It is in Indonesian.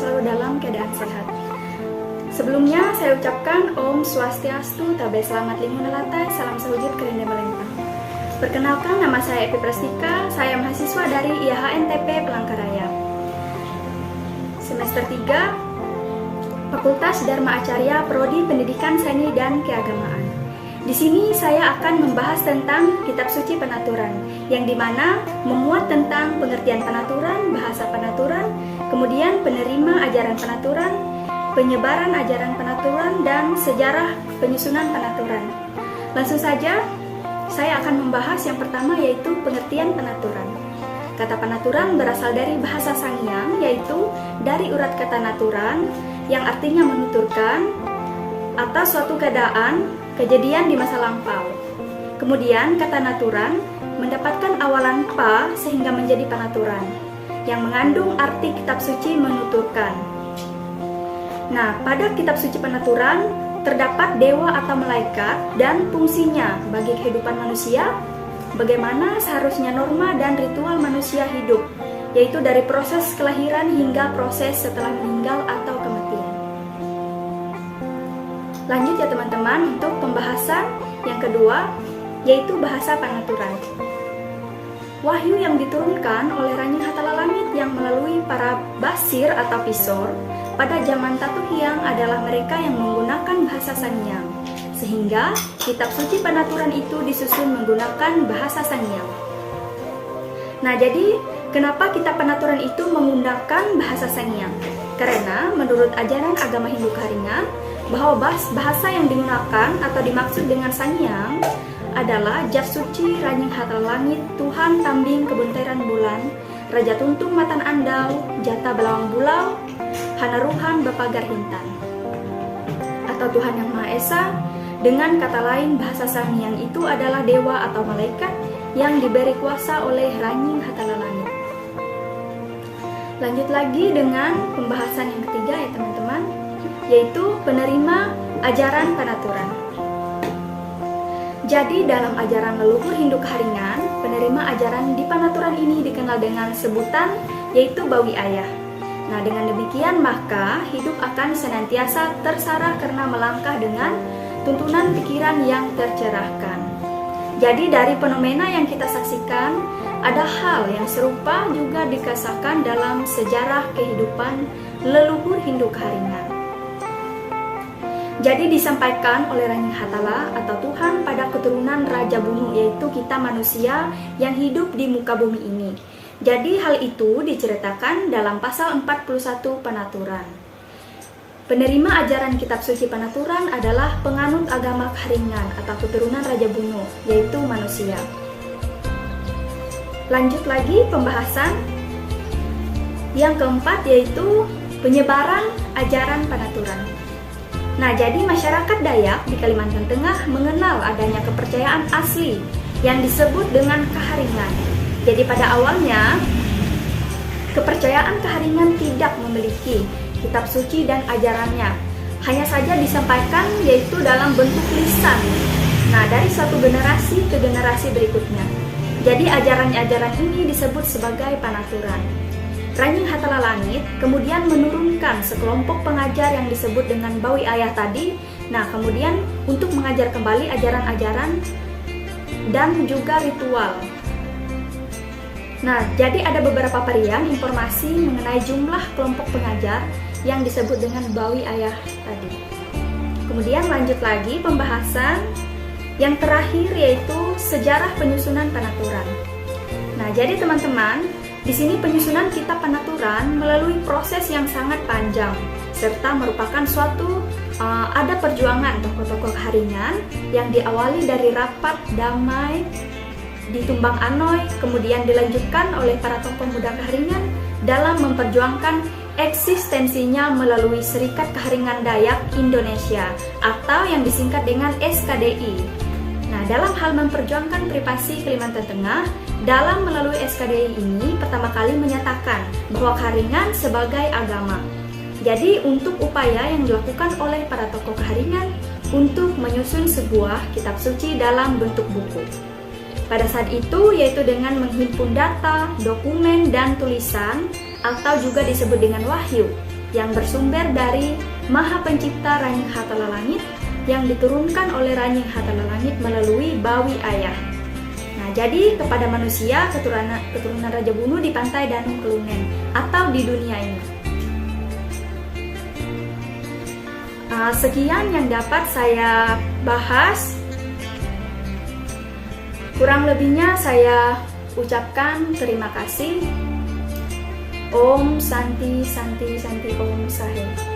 selalu dalam keadaan sehat. Sebelumnya saya ucapkan Om Swastiastu, Tabe Selamat Lingkungan Latai, Salam Sewujud Kerende Melempang. Perkenalkan, nama saya Epi Prastika, saya mahasiswa dari IAHNTP Palangkaraya. Semester 3, Fakultas Dharma Acarya, Prodi Pendidikan Seni dan Keagamaan. Di sini saya akan membahas tentang Kitab Suci Penaturan, yang dimana memuat tentang pengertian penaturan, bahasa penaturan, kemudian penerima ajaran penaturan, penyebaran ajaran penaturan, dan sejarah penyusunan penaturan. Langsung saja, saya akan membahas yang pertama, yaitu pengertian penaturan. Kata penaturan berasal dari bahasa Sangiang, yaitu dari urat kata naturan, yang artinya menuturkan atas suatu keadaan, kejadian di masa lampau. Kemudian kata naturan mendapatkan awalan pa sehingga menjadi penaturan, yang mengandung arti kitab suci menuturkan. Nah, pada kitab suci penaturan terdapat dewa atau malaikat dan fungsinya bagi kehidupan manusia, bagaimana seharusnya norma dan ritual manusia hidup, yaitu dari proses kelahiran hingga proses setelah meninggal atau kematian. Lanjut ya teman-teman, untuk pembahasan yang kedua, yaitu bahasa penaturan. Wahyu yang diturunkan oleh Ranying Hatala Langit yang melalui para basir atau pisor pada zaman Tatu Hyang adalah mereka yang menggunakan bahasa Sangiang, sehingga kitab suci penaturan itu disusun menggunakan bahasa Sangiang. Nah, jadi kenapa kitab penaturan itu menggunakan bahasa Sangiang? Karena menurut ajaran agama Hindu Karingan, bahwa bahasa yang digunakan atau dimaksud dengan Sangiang adalah Jas Suci Ranying Hatala Langit, Tuhan Tambing Kebunteran Bulan, Raja Tuntung Matan Andau, Jata Belawang Bulau, Hanaruhan Bapagar Hintan, atau Tuhan Yang Maha Esa. Dengan kata lain, bahasa Sangiang itu adalah dewa atau malaikat yang diberi kuasa oleh Ranying Hatala Langit. Lanjut lagi dengan pembahasan yang ketiga ya teman-teman, yaitu penerima ajaran penaturan. Jadi dalam ajaran leluhur Hindu Karingan, penerima ajaran di penaturan ini dikenal dengan sebutan yaitu Bawi Ayah. Nah, dengan demikian maka hidup akan senantiasa tersarah karena melangkah dengan tuntunan pikiran yang tercerahkan. Jadi dari fenomena yang kita saksikan, ada hal yang serupa juga dikisahkan dalam sejarah kehidupan leluhur Hindu Karingan. Jadi disampaikan oleh Ranying Hatala atau Tuhan pada keturunan Raja Bunu, yaitu kita manusia yang hidup di muka bumi ini. Jadi hal itu diceritakan dalam pasal 41 Penaturan. Penerima ajaran kitab suci penaturan adalah penganut agama Karingan atau keturunan Raja Bunu, yaitu manusia. Lanjut lagi pembahasan yang keempat, yaitu penyebaran ajaran penaturan. Nah, jadi masyarakat Dayak di Kalimantan Tengah mengenal adanya kepercayaan asli yang disebut dengan Kaharingan. Jadi pada awalnya, kepercayaan Kaharingan tidak memiliki kitab suci dan ajarannya, hanya saja disampaikan yaitu dalam bentuk lisan. Nah, dari satu generasi ke generasi berikutnya. Jadi ajaran-ajaran ini disebut sebagai penaturan. Ranying Hatala Langit kemudian menurunkan sekelompok pengajar yang disebut dengan Bawi Ayah tadi. Nah, kemudian untuk mengajar kembali ajaran-ajaran dan juga ritual. Nah, jadi ada beberapa varian informasi mengenai jumlah kelompok pengajar yang disebut dengan Bawi Ayah tadi. Kemudian lanjut lagi pembahasan yang terakhir, yaitu sejarah penyusunan penaturan. Nah, jadi teman-teman, di sini penyusunan kitab penaturan melalui proses yang sangat panjang, serta merupakan suatu ada perjuangan tokoh-tokoh Kaharingan yang diawali dari rapat damai di Tumbang Anoy, kemudian dilanjutkan oleh para tokoh muda Kaharingan dalam memperjuangkan eksistensinya melalui Serikat Kaharingan Dayak Indonesia atau yang disingkat dengan SKDI. Nah, dalam hal memperjuangkan privasi Kalimantan Tengah, dalam melalui SKDI ini pertama kali menyatakan bahwa Kaharingan sebagai agama. Jadi untuk upaya yang dilakukan oleh para tokoh Kaharingan untuk menyusun sebuah kitab suci dalam bentuk buku. Pada saat itu yaitu dengan menghimpun data, dokumen, dan tulisan atau juga disebut dengan wahyu yang bersumber dari Maha Pencipta Ranying Hatala Langit yang diturunkan oleh Ranying Hatala Langit melalui Bawi Ayah. Nah, jadi kepada manusia keturunan Raja Bunu di pantai Danung Kelunen atau di dunia ini. Sekian yang dapat saya bahas. Kurang lebihnya saya ucapkan terima kasih. Om Santi Santi Santi Om Sahe.